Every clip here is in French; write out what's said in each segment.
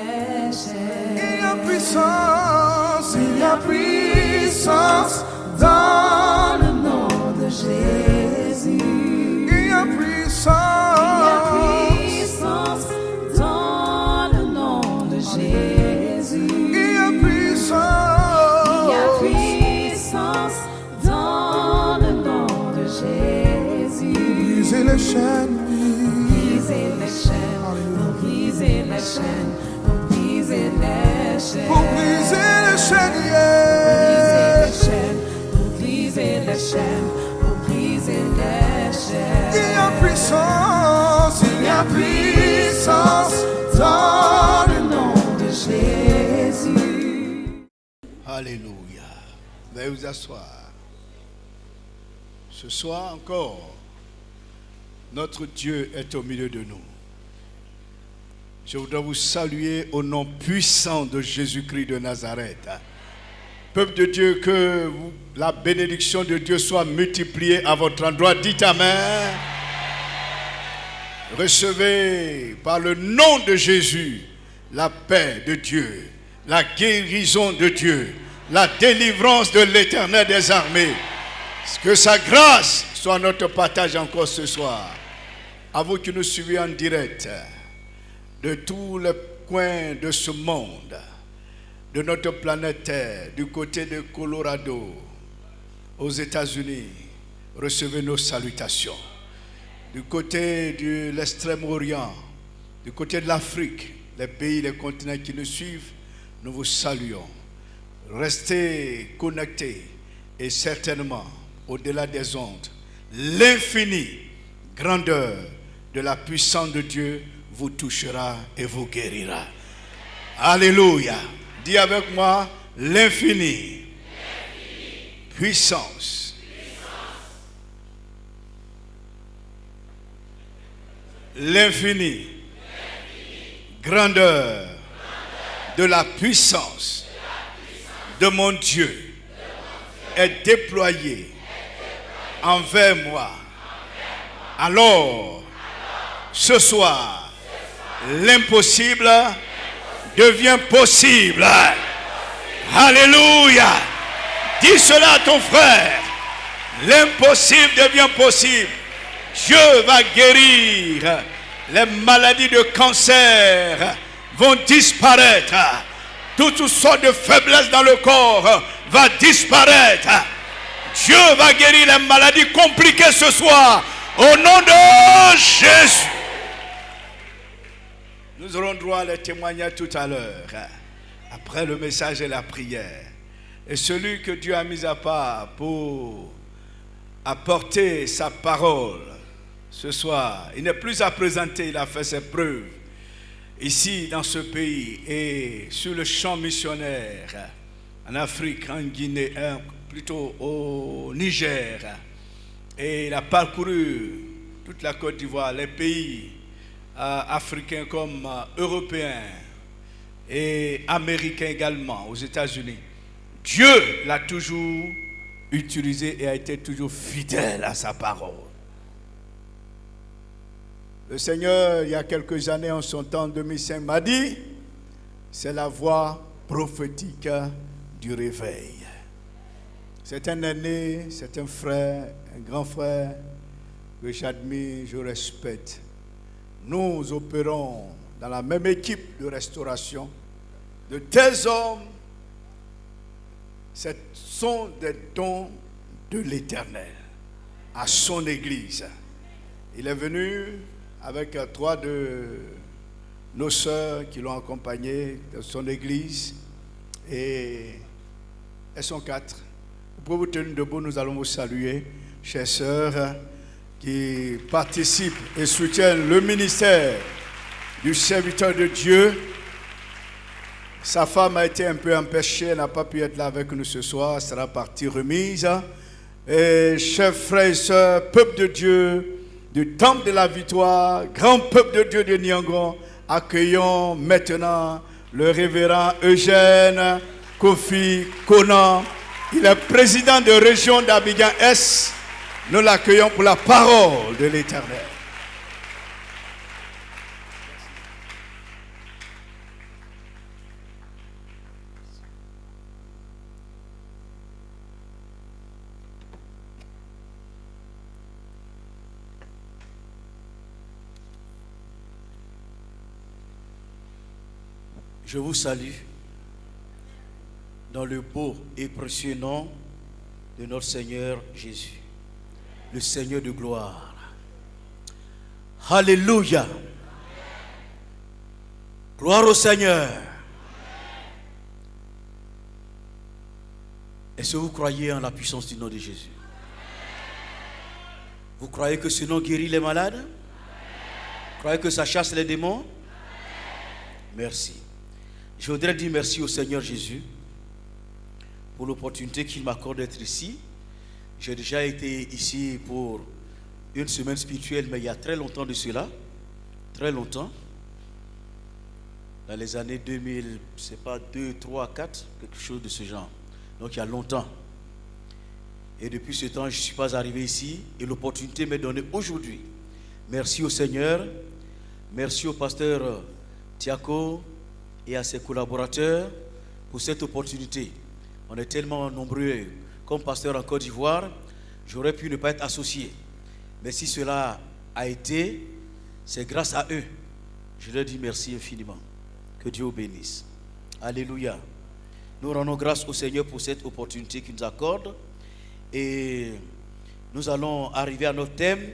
Il y a puissance, il y a puissance dans le nom de Jésus. Il y a puissance dans le nom de Jésus. Il y a puissance dans le nom de Jésus. Brisez les chaînes, briser les chaînes, pour briser les chaînes, pour briser les chaînes, pour briser les chaînes, pour briser les chaînes, pour briser les chaînes. Il y a puissance dans le nom de Jésus. Alléluia. Veuillez vous asseoir. Ce soir encore, notre Dieu est au milieu de nous. Je voudrais vous saluer au nom puissant de Jésus-Christ de Nazareth. Peuple de Dieu, que la bénédiction de Dieu soit multipliée à votre endroit. Dites Amen. Recevez par le nom de Jésus la paix de Dieu, la guérison de Dieu, la délivrance de l'Éternel des armées. Que sa grâce soit notre partage encore ce soir. À vous qui nous suivez en direct de tous les coins de ce monde, de notre planète Terre, du côté de Colorado, aux États-Unis, recevez nos salutations. Du côté de l'Extrême-Orient, du côté de l'Afrique, les pays, les continents qui nous suivent, nous vous saluons. Restez connectés et certainement, au-delà des ondes, l'infinie grandeur de la puissance de Dieu vous touchera et vous guérira. Alléluia. Dis avec moi, l'infinie puissance. L'infinie grandeur de la puissance de mon Dieu est déployée envers moi. Alors, ce soir, l'impossible devient possible. Alléluia. Dis cela à ton frère. L'impossible devient possible. Dieu va guérir. Les maladies de cancer vont disparaître. Toutes sortes de faiblesses dans le corps vont disparaître. Dieu va guérir les maladies compliquées ce soir. Au nom de Jésus. Nous aurons droit à les témoignages tout à l'heure, après le message et la prière. Et celui que Dieu a mis à part pour apporter sa parole ce soir, il n'est plus à présenter, il a fait ses preuves ici dans ce pays et sur le champ missionnaire en Afrique, en Guinée, plutôt au Niger. Et il a parcouru toute la Côte d'Ivoire, les pays africains comme européens et américains également, aux États-Unis. Dieu l'a toujours utilisé et a été toujours fidèle à sa parole. Le Seigneur, il y a quelques années, en son temps, en 2005, m'a dit, c'est la voix prophétique du réveil. C'est un aîné, c'est un frère, un grand frère que j'admire, je respecte. Nous opérons dans la même équipe de restauration. De tels hommes, ce sont des dons de l'Éternel à son Église. Il est venu avec 3 de nos sœurs qui l'ont accompagné dans son Église et elles sont 4. Vous pouvez vous tenir debout, nous allons vous saluer, chères sœurs, qui participent et soutiennent le ministère du serviteur de Dieu. Sa femme a été un peu empêchée, elle n'a pas pu être là avec nous ce soir, elle sera partie remise. Et chers frères et sœurs, peuple de Dieu, du temple de la victoire, grand peuple de Dieu de Niangon, accueillons maintenant le révérend Eugène Kofi Konan. Il est président de région d'Abidjan-Est. Nous l'accueillons pour la parole de l'Éternel. Je vous salue dans le beau et précieux nom de notre Seigneur Jésus, le Seigneur de gloire. Alléluia. Gloire au Seigneur. Est-ce que vous croyez en la puissance du nom de Jésus? Vous croyez que ce nom guérit les malades? Vous croyez que ça chasse les démons? Merci. Je voudrais dire merci au Seigneur Jésus pour l'opportunité qu'il m'accorde d'être ici. J'ai déjà été ici pour une semaine spirituelle, mais il y a très longtemps de cela. Très longtemps. Dans les années 2000, je ne sais pas, 2, 3, 4, quelque chose de ce genre. Donc il y a longtemps. Et depuis ce temps, je ne suis pas arrivé ici et l'opportunité m'est donnée aujourd'hui. Merci au Seigneur. Merci au pasteur Tiako et à ses collaborateurs pour cette opportunité. On est tellement nombreux comme pasteur en Côte d'Ivoire, j'aurais pu ne pas être associé. Mais si cela a été, c'est grâce à eux. Je leur dis merci infiniment. Que Dieu vous bénisse. Alléluia. Nous rendons grâce au Seigneur pour cette opportunité qu'il nous accorde. Et nous allons arriver à notre thème.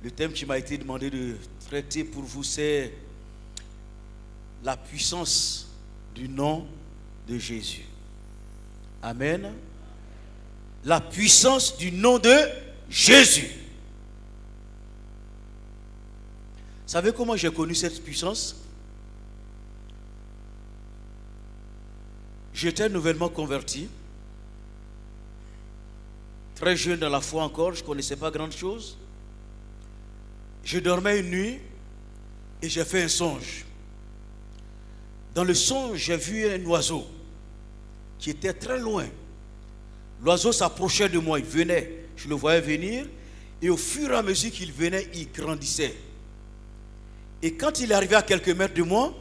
Le thème qui m'a été demandé de traiter pour vous, c'est la puissance du nom de Jésus. Amen. La puissance du nom de Jésus. Vous savez comment j'ai connu cette puissance? J'étais nouvellement converti. Très jeune dans la foi encore, je ne connaissais pas grand chose. Je dormais une nuit et j'ai fait un songe. Dans le songe, j'ai vu un oiseau qui était très loin. L'oiseau s'approchait de moi, il venait, je le voyais venir, et au fur et à mesure qu'il venait, il grandissait. Et quand il est arrivé à quelques mètres de moi,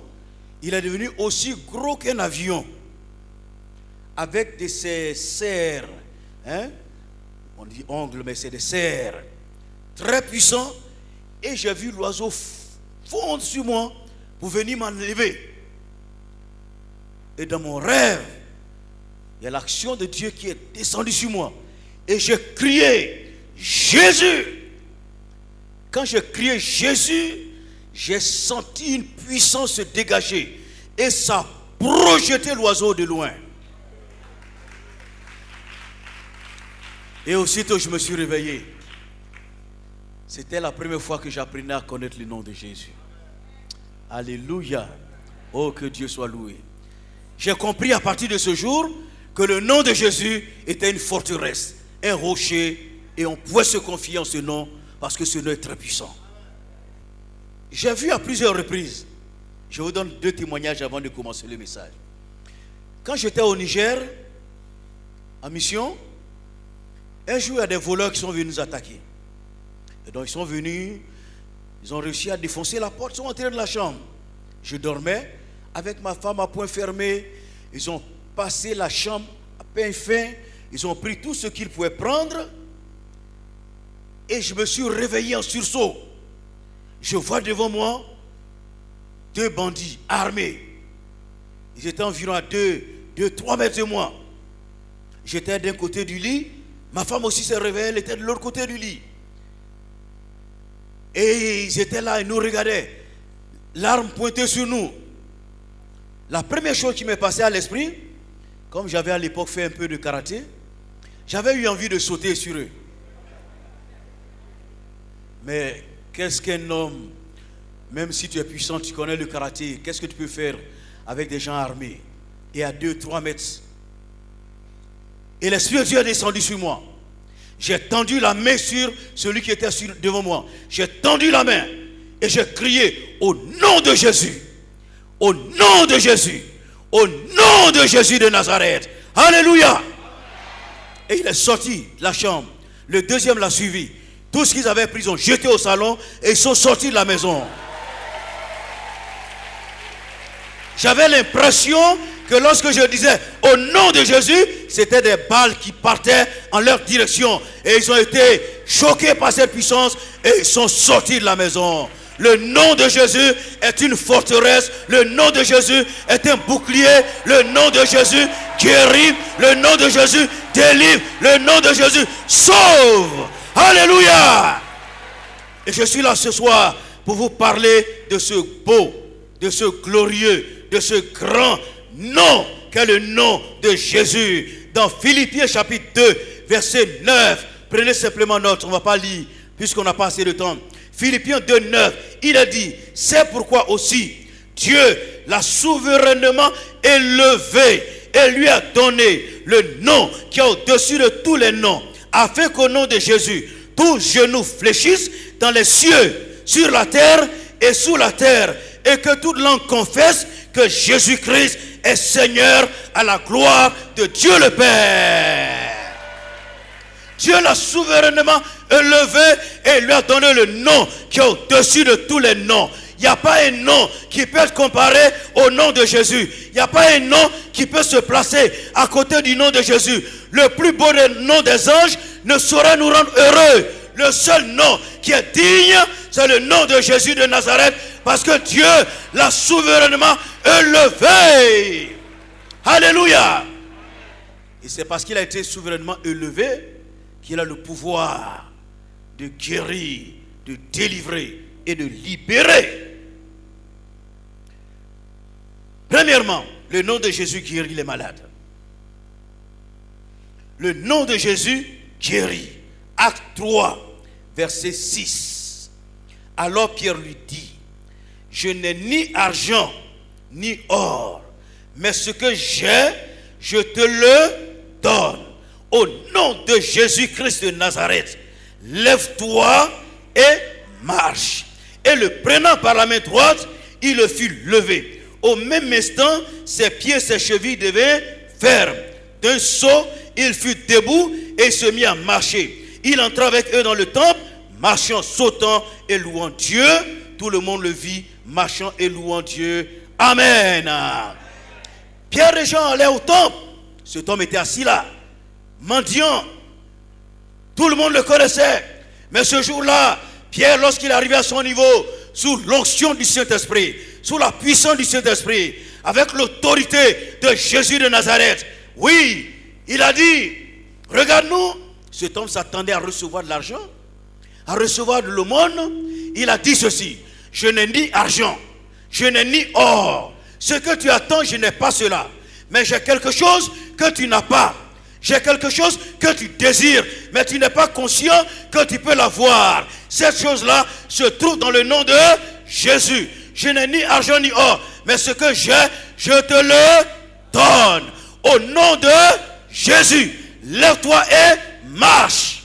il est devenu aussi gros qu'un avion, avec ces serres, on dit ongles, mais c'est des serres, très puissants, et j'ai vu l'oiseau fondre sur moi pour venir m'enlever. Et dans mon rêve, il y a l'action de Dieu qui est descendue sur moi. Et j'ai crié, Jésus. Quand j'ai crié Jésus, j'ai senti une puissance se dégager. Et ça a projeté l'oiseau de loin. Et aussitôt, je me suis réveillé. C'était la première fois que j'apprenais à connaître le nom de Jésus. Alléluia. Oh, que Dieu soit loué. J'ai compris à partir de ce jour que le nom de Jésus était une forteresse, un rocher, et on pouvait se confier en ce nom parce que ce nom est très puissant. J'ai vu à plusieurs reprises, je vous donne 2 témoignages avant de commencer le message. Quand j'étais au Niger, en mission, un jour il y a des voleurs qui sont venus nous attaquer. Et donc ils sont venus, ils ont réussi à défoncer la porte, ils sont entrés dans la chambre. Je dormais avec ma femme à point fermé, ils ont passé la chambre à peine fin, ils ont pris tout ce qu'ils pouvaient prendre et je me suis réveillé en sursaut. Je vois devant moi 2 bandits armés. Ils étaient environ à 2-3 mètres de moi. J'étais d'un côté du lit, ma femme aussi s'est réveillée, elle était de l'autre côté du lit. Et ils étaient là, ils nous regardaient, l'arme pointée sur nous. La première chose qui m'est passée à l'esprit, comme j'avais à l'époque fait un peu de karaté, j'avais eu envie de sauter sur eux. Mais qu'est-ce qu'un homme, même si tu es puissant, tu connais le karaté, qu'est-ce que tu peux faire avec des gens armés et à 2-3 mètres? Et l'Esprit de Dieu est descendu sur moi. J'ai tendu la main sur celui qui était devant moi. J'ai tendu la main et j'ai crié au nom de Jésus. Au nom de Jésus. Au nom de Jésus de Nazareth. Alléluia. Et il est sorti de la chambre. Le deuxième l'a suivi. Tout ce qu'ils avaient pris, ils ont jeté au salon et ils sont sortis de la maison. J'avais l'impression que lorsque je disais au nom de Jésus, c'était des balles qui partaient en leur direction. Et ils ont été choqués par cette puissance et ils sont sortis de la maison. Le nom de Jésus est une forteresse. Le nom de Jésus est un bouclier. Le nom de Jésus guérit. Le nom de Jésus délivre. Le nom de Jésus sauve. Alléluia. Et je suis là ce soir pour vous parler de ce beau, de ce glorieux, de ce grand nom qu'est le nom de Jésus. Dans Philippiens chapitre 2, verset 9, prenez simplement note, on ne va pas lire puisqu'on n'a pas assez de temps. Philippiens 2, 9, il a dit, c'est pourquoi aussi Dieu l'a souverainement élevé et lui a donné le nom qui est au-dessus de tous les noms, afin qu'au nom de Jésus, tous genoux fléchissent dans les cieux, sur la terre et sous la terre, et que toute langue confesse que Jésus-Christ est Seigneur à la gloire de Dieu le Père. Dieu l'a souverainement élevé et lui a donné le nom qui est au-dessus de tous les noms. Il n'y a pas un nom qui peut être comparé au nom de Jésus. Il n'y a pas un nom qui peut se placer à côté du nom de Jésus. Le plus beau nom des anges ne saurait nous rendre heureux. Le seul nom qui est digne, c'est le nom de Jésus de Nazareth, parce que Dieu l'a souverainement élevé. Alléluia. Et c'est parce qu'il a été souverainement élevé qu'il a le pouvoir de guérir, de délivrer et de libérer. Premièrement, le nom de Jésus guérit les malades. Le nom de Jésus guérit. Acte 3, verset 6. Alors Pierre lui dit, je n'ai ni argent ni or, mais ce que j'ai, je te le donne. Au nom de Jésus-Christ de Nazareth, lève-toi et marche. Et le prenant par la main droite, il le fit lever. Au même instant, ses pieds et ses chevilles devinrent fermes. D'un saut, il fut debout et se mit à marcher. Il entra avec eux dans le temple, marchant, sautant et louant Dieu. Tout le monde le vit, marchant et louant Dieu. Amen. Pierre et Jean allaient au temple. Cet homme était assis là, mendiant. Tout le monde le connaissait. Mais ce jour-là, Pierre, lorsqu'il arrivait à son niveau, sous l'onction du Saint-Esprit, sous la puissance du Saint-Esprit, avec l'autorité de Jésus de Nazareth, oui, il a dit, regarde-nous. Cet homme s'attendait à recevoir de l'argent, à recevoir de l'aumône. Il a dit ceci, je n'ai ni argent, je n'ai ni or. Ce que tu attends, je n'ai pas cela. Mais j'ai quelque chose que tu n'as pas. J'ai quelque chose que tu désires, mais tu n'es pas conscient que tu peux l'avoir. Cette chose-là se trouve dans le nom de Jésus. Je n'ai ni argent ni or, mais ce que j'ai, je te le donne. Au nom de Jésus, lève-toi et marche.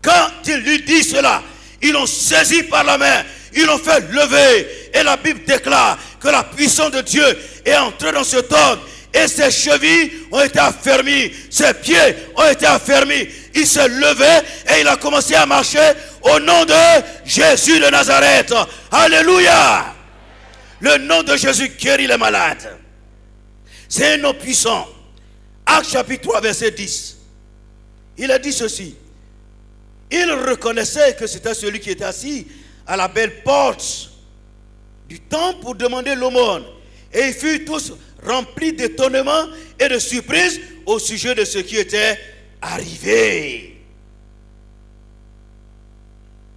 Quand il lui dit cela, ils l'ont saisi par la main, ils l'ont fait lever. Et la Bible déclare que la puissance de Dieu est entrée dans cet homme. Et ses chevilles ont été affermies, ses pieds ont été affermis. Il s'est levé et il a commencé à marcher au nom de Jésus de Nazareth. Alléluia. Le nom de Jésus guérit les malades. C'est un nom puissant. Acte chapitre 3, verset 10. Il a dit ceci. Il reconnaissait que c'était celui qui était assis à la belle porte du temple pour demander l'aumône. Et ils furent tous remplis d'étonnement et de surprise au sujet de ce qui était arrivé.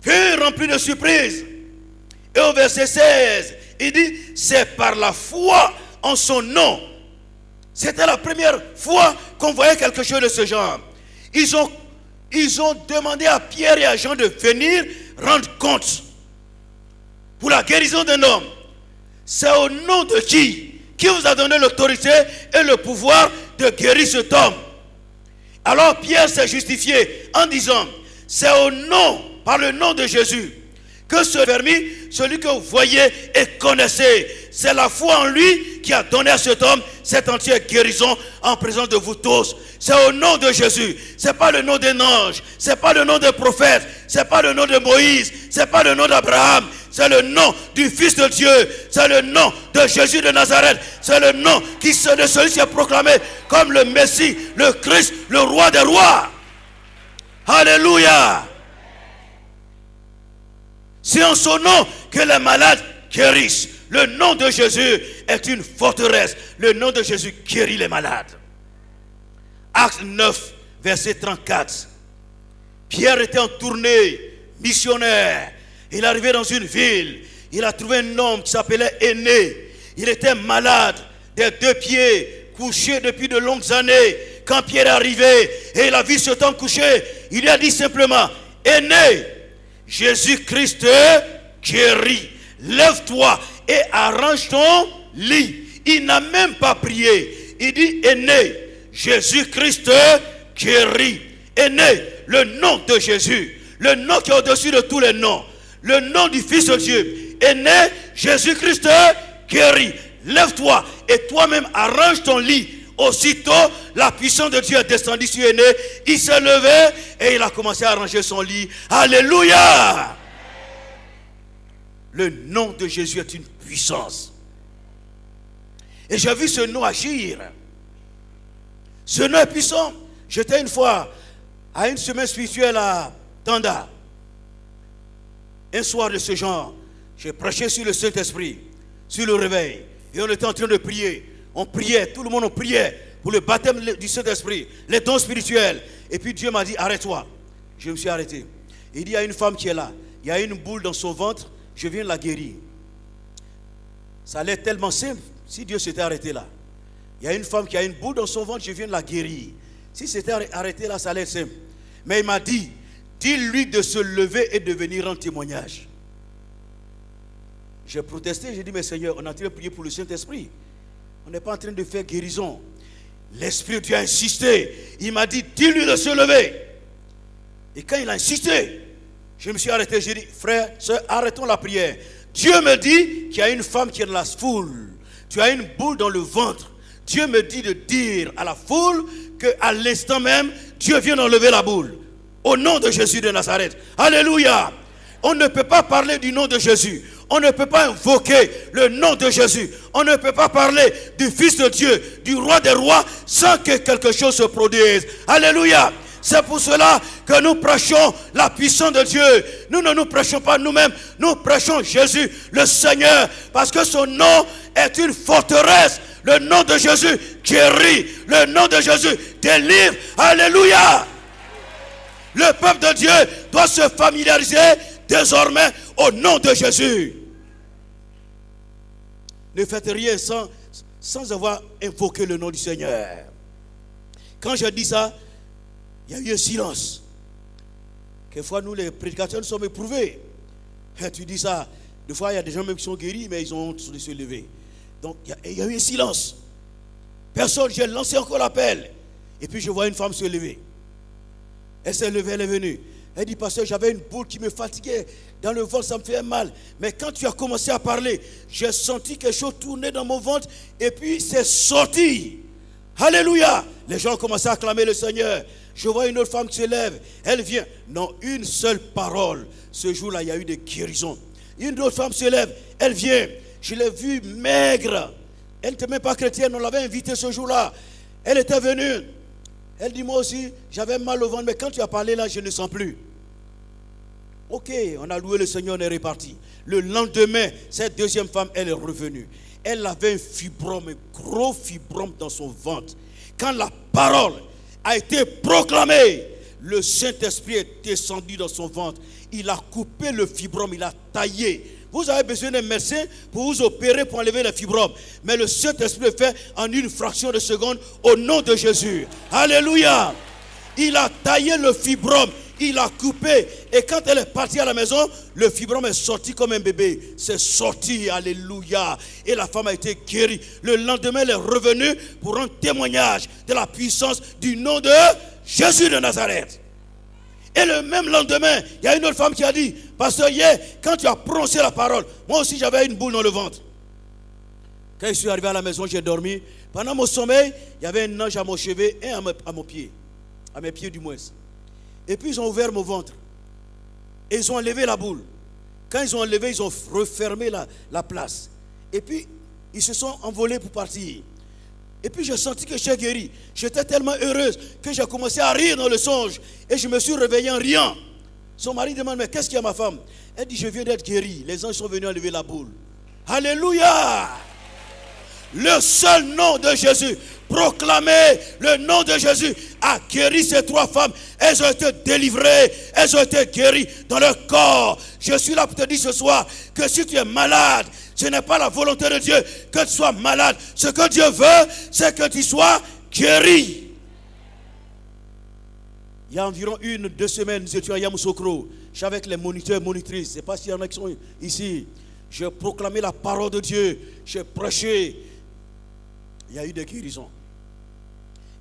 Furent remplis de surprise. Et au verset 16, il dit, c'est par la foi en son nom. C'était la première fois qu'on voyait quelque chose de ce genre. Ils ont demandé à Pierre et à Jean de venir rendre compte pour la guérison d'un homme. C'est au nom de qui vous a donné l'autorité et le pouvoir de guérir cet homme? Alors Pierre s'est justifié en disant, c'est au nom, par le nom de Jésus, que se permis celui que vous voyez et connaissez. C'est la foi en lui qui a donné à cet homme cette entière guérison en présence de vous tous. C'est au nom de Jésus. C'est pas le nom d'un ange. C'est pas le nom d'un prophète. C'est pas le nom de Moïse. C'est pas le nom d'Abraham. C'est le nom du Fils de Dieu. C'est le nom de Jésus de Nazareth. C'est le nom de celui qui est proclamé comme le Messie, le Christ, le roi des rois. Alléluia. C'est en son nom que les malades guérissent. Le nom de Jésus est une forteresse. Le nom de Jésus guérit les malades. Acte 9, verset 34. Pierre était en tournée missionnaire. Il arrivait dans une ville. Il a trouvé un homme qui s'appelait Aîné. Il était malade des 2 pieds, couché depuis de longues années. Quand Pierre est arrivé et il a vu cet homme couché, il lui a dit simplement: Aîné, Jésus-Christ te guérit. Lève-toi et arrange ton lit. Il n'a même pas prié. Il dit: Aîné, Jésus-Christ te guérit. Aîné, le nom de Jésus, le nom qui est au-dessus de tous les noms, le nom du Fils de Dieu. Aîné, Jésus-Christ te guérit. Lève-toi et toi-même arrange ton lit. Aussitôt, la puissance de Dieu est descendue sur Aîné. Il s'est levé et il a commencé à arranger son lit. Alléluia! Le nom de Jésus est une puissance. Et j'ai vu ce nom agir. Ce nom est puissant. J'étais une fois à une semaine spirituelle à Tanda. Un soir de ce genre, j'ai prêché sur le Saint-Esprit, sur le réveil. Et on était en train de prier. On priait, tout le monde priait pour le baptême du Saint-Esprit, les dons spirituels. Et puis Dieu m'a dit: arrête-toi. Je me suis arrêté. Il dit: il y a une femme qui est là. Il y a une boule dans son ventre. Je viens de la guérir. Ça allait tellement simple si Dieu s'était arrêté là. Il y a une femme qui a une boule dans son ventre. Je viens de la guérir. Si c'était arrêté là, ça allait être simple. Mais il m'a dit: dis-lui de se lever et de venir en témoignage. J'ai protesté. J'ai dit: mais Seigneur, on est en train de prier pour le Saint-Esprit. On n'est pas en train de faire guérison. L'Esprit de Dieu a insisté. Il m'a dit: dis-lui de se lever. Et quand il a insisté, je me suis arrêté. J'ai dit: frère, sœur, arrêtons la prière. Dieu me dit qu'il y a une femme qui est dans la foule. Tu as une boule dans le ventre. Dieu me dit de dire à la foule qu'à l'instant même, Dieu vient d'enlever la boule. Au nom de Jésus de Nazareth. Alléluia. On ne peut pas parler du nom de Jésus. On ne peut pas invoquer le nom de Jésus. On ne peut pas parler du Fils de Dieu, du Roi des Rois, sans que quelque chose se produise. Alléluia. C'est pour cela que nous prêchons la puissance de Dieu. Nous ne nous prêchons pas nous-mêmes. Nous prêchons Jésus, le Seigneur. Parce que son nom est une forteresse. Le nom de Jésus guérit. Le nom de Jésus délivre. Alléluia. Le peuple de Dieu doit se familiariser désormais au nom de Jésus. Ne faites rien sans avoir invoqué le nom du Seigneur. Quand je dis ça, il y a eu un silence. Quelquefois, nous les prédicateurs, nous sommes éprouvés. Et tu dis ça. Des fois, il y a des gens même qui sont guéris, mais ils ont honte de se lever. Donc, il y a eu un silence. Personne, j'ai lancé encore l'appel. Et puis, je vois une femme se lever. Elle s'est levée, elle est venue. Elle dit: pasteur, j'avais une boule qui me fatiguait. Dans le ventre, ça me fait mal. Mais quand tu as commencé à parler, j'ai senti quelque chose tourner dans mon ventre. Et puis, c'est sorti. Alléluia. Les gens ont commencé à acclamer le Seigneur. Je vois une autre femme qui se lève. Elle vient. Non, une seule parole. Ce jour-là, il y a eu des guérisons. Une autre femme se lève. Elle vient. Je l'ai vue maigre. Elle n'était même pas chrétienne. On l'avait invitée ce jour-là. Elle était venue. Elle dit: moi aussi, j'avais mal au ventre. Mais quand tu as parlé là, je ne sens plus. Ok, on a loué le Seigneur, on est reparti. Le lendemain, cette deuxième femme, elle est revenue. Elle avait un fibrome, un gros fibrome dans son ventre. Quand la parole a été proclamée, le Saint-Esprit est descendu dans son ventre. Il a coupé le fibrome, il a taillé. Vous avez besoin d'un médecin pour vous opérer, pour enlever le fibrome. Mais le Saint-Esprit le fait en une fraction de seconde au nom de Jésus. Alléluia. Il a taillé le fibrome. Il a coupé. Et quand elle est partie à la maison, le fibrome est sorti comme un bébé. C'est sorti. Alléluia. Et la femme a été guérie. Le lendemain, elle est revenue pour un témoignage de la puissance du nom de Jésus de Nazareth. Et le même lendemain, il y a une autre femme qui a dit: pasteur, hier, quand tu as prononcé la parole, moi aussi j'avais une boule dans le ventre. Quand je suis arrivé à la maison, j'ai dormi. Pendant mon sommeil, il y avait un ange à mon chevet et à mon pied. À mes pieds du moins. Et puis ils ont ouvert mon ventre. Et ils ont enlevé la boule. Quand ils ont enlevé, ils ont refermé la place. Et puis, ils se sont envolés pour partir. Et puis j'ai senti que j'étais guéri. J'étais tellement heureuse que j'ai commencé à rire dans le songe. Et je me suis réveillé en riant. Son mari demande, mais qu'est-ce qu'il y a ma femme? Elle dit, je viens d'être guérie. Les anges sont venus enlever la boule. Alléluia! Le seul nom de Jésus, proclamez le nom de Jésus, a guéri ces 3 femmes. Elles ont été délivrées, elles ont été guéries dans leur corps. Je suis là pour te dire ce soir que si tu es malade, ce n'est pas la volonté de Dieu que tu sois malade. Ce que Dieu veut, c'est que tu sois guéri. Il y a environ 1-2 semaines, nous étions à Yamoussoukro. Je suis avec les moniteurs, monitrices. Je ne sais pas s'il y en a qui sont ici. Je proclamais la parole de Dieu. Je prêchais. Il y a eu des guérisons.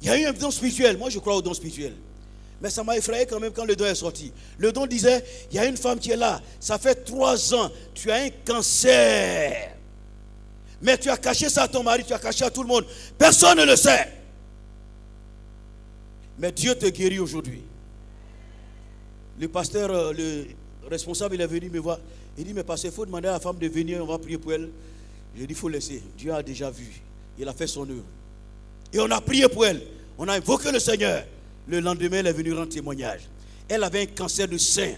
Il y a eu un don spirituel. Moi, je crois au don spirituel. Mais ça m'a effrayé quand même quand le don est sorti. Le don disait, il y a une femme qui est là. Ça fait 3 ans. Tu as un cancer. Mais tu as caché ça à ton mari. Tu as caché à tout le monde. Personne ne le sait. Mais Dieu te guérit aujourd'hui. Le pasteur, le responsable, il est venu me voir. Il dit, mais pasteur, il faut demander à la femme de venir, on va prier pour elle. J'ai dit, il faut laisser. Dieu a déjà vu. Il a fait son œuvre. Et on a prié pour elle. On a invoqué le Seigneur. Le lendemain, elle est venue rendre témoignage. Elle avait un cancer de sein.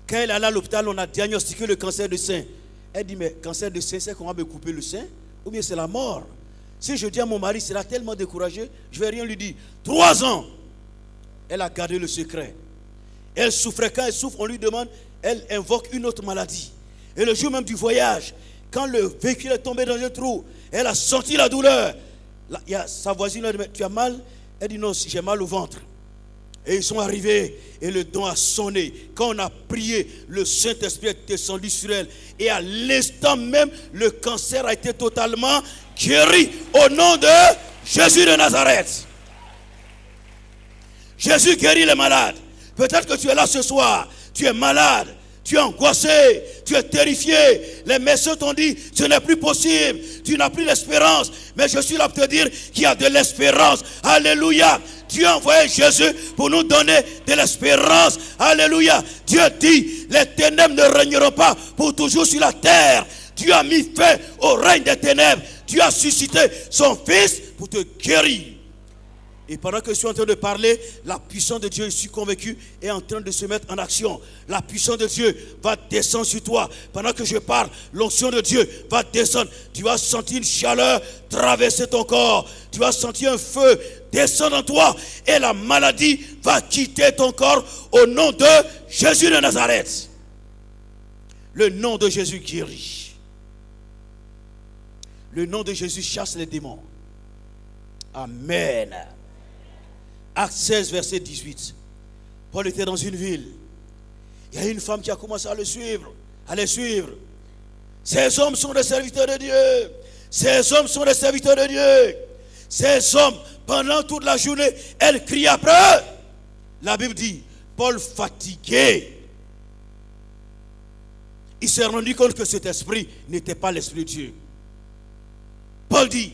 Quand elle allait à l'hôpital, on a diagnostiqué le cancer de sein. Elle dit, mais cancer de sein, c'est qu'on va me couper le sein? Ou bien c'est la mort? Si je dis à mon mari, il sera tellement découragé, je ne vais rien lui dire. 3 ans, elle a gardé le secret. Elle souffrait. Quand elle souffre, on lui demande, elle invoque une autre maladie. Et le jour même du voyage, quand le véhicule est tombé dans un trou, elle a senti la douleur. Il y a sa voisine, elle dit, tu as mal? Elle dit, non, j'ai mal au ventre. Et ils sont arrivés et le don a sonné. Quand on a prié, le Saint-Esprit est descendu sur elle. Et à l'instant même, le cancer a été totalement guéri au nom de Jésus de Nazareth. Jésus guérit les malades. Peut-être que tu es là ce soir, tu es malade, tu es angoissé, tu es terrifié. Les médecins t'ont dit, ce n'est plus possible, tu n'as plus l'espérance. Mais je suis là pour te dire qu'il y a de l'espérance. Alléluia. Dieu a envoyé Jésus pour nous donner de l'espérance. Alléluia. Dieu dit, les ténèbres ne régneront pas pour toujours sur la terre. Dieu a mis fin au règne des ténèbres. Dieu a suscité son Fils pour te guérir. Et pendant que je suis en train de parler, la puissance de Dieu, je suis convaincu, est en train de se mettre en action. La puissance de Dieu va descendre sur toi. Pendant que je parle, l'onction de Dieu va descendre. Tu vas sentir une chaleur traverser ton corps. Tu vas sentir un feu descendre en toi. Et la maladie va quitter ton corps au nom de Jésus de Nazareth. Le nom de Jésus guérit. Le nom de Jésus chasse les démons. Amen. Acte 16, verset 18. Paul était dans une ville. Il y a une femme qui a commencé à le suivre, à les suivre. Ces hommes sont des serviteurs de Dieu. Ces hommes sont des serviteurs de Dieu. Ces hommes, pendant toute la journée, elle crie après eux. La Bible dit, Paul fatigué, il s'est rendu compte que cet esprit n'était pas l'esprit de Dieu. Paul dit,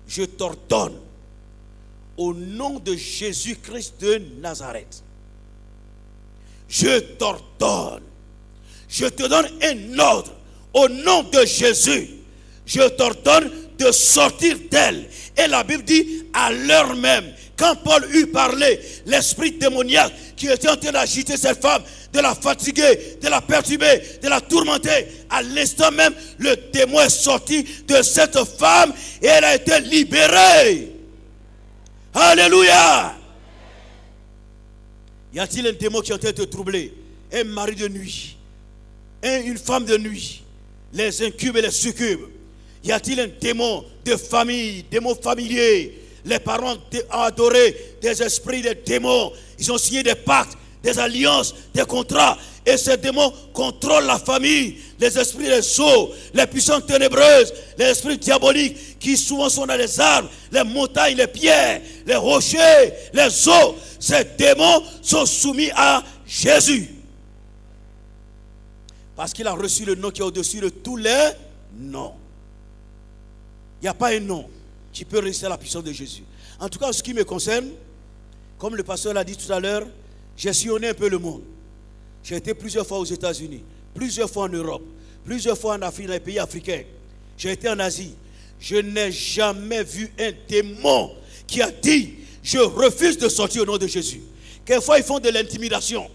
je t'ordonne au nom de Jésus-Christ de Nazareth. Je t'ordonne. Je te donne un ordre au nom de Jésus. Je t'ordonne de sortir d'elle. Et la Bible dit, à l'heure même, quand Paul eut parlé, l'esprit démoniaque qui était en train d'agiter cette femme, de la fatiguer, de la perturber, de la tourmenter, à l'instant même, le démon est sorti de cette femme et elle a été libérée. Alléluia. Y a-t-il un démon qui est en train de te troubler? Un mari de nuit, une femme de nuit, les incubes et les succubes. Y a-t-il un démon de famille, démon familier? Les parents ont adoré des esprits, des démons. Ils ont signé des pactes, des alliances, des contrats. Et ces démons contrôlent la famille, les esprits des eaux, les puissances ténébreuses, les esprits diaboliques qui souvent sont dans les arbres, les montagnes, les pierres, les rochers, les eaux. Ces démons sont soumis à Jésus. Parce qu'il a reçu le nom qui est au-dessus de tous les noms. Il n'y a pas un nom qui peut résister à la puissance de Jésus. En tout cas, en ce qui me concerne, comme le pasteur l'a dit tout à l'heure, j'ai sillonné un peu le monde. J'ai été plusieurs fois aux États-Unis, plusieurs fois en Europe, plusieurs fois en Afrique, dans les pays africains. J'ai été en Asie. Je n'ai jamais vu un démon qui a dit, je refuse de sortir au nom de Jésus. Quelquefois, ils font de l'intimidation.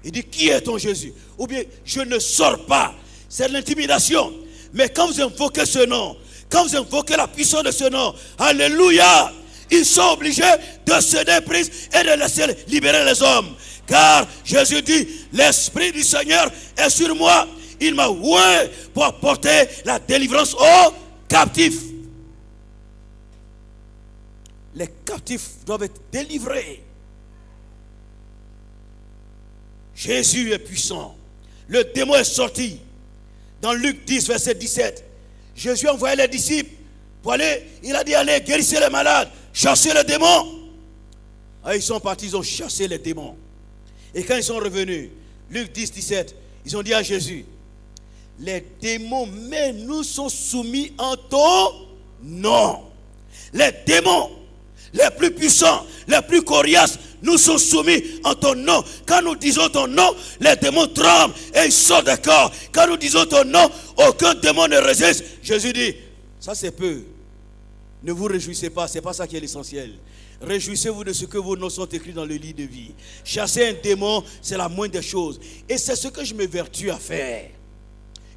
Ils disent, qui est ton Jésus? Ou bien, je ne sors pas. C'est de l'intimidation. Mais quand vous invoquez ce nom, quand vous invoquez la puissance de ce nom, alléluia, ils sont obligés de céder prise et de laisser libérer les hommes. Car Jésus dit, l'Esprit du Seigneur est sur moi. Il m'a oint pour apporter la délivrance aux captifs. Les captifs doivent être délivrés. Jésus est puissant. Le démon est sorti. Dans Luc 10, verset 17, Jésus a envoyé les disciples pour aller, il a dit, allez, guérissez les malades, chassez les démons. Ah, ils sont partis, ils ont chassé les démons. Et quand ils sont revenus, Luc 10, 17, ils ont dit à Jésus, les démons, mais nous sont soumis en ton nom. Les démons, les plus puissants, les plus coriaces, nous sont soumis en ton nom. Quand nous disons ton nom, les démons tremblent et ils sortent des corps. Quand nous disons ton nom, aucun démon ne résiste. Jésus dit, ça c'est peu. Ne vous réjouissez pas, c'est pas ça qui est l'essentiel. Réjouissez-vous de ce que vos noms sont écrits dans le livre de vie. Chasser un démon, c'est la moindre des choses. Et c'est ce que je m'évertue à faire.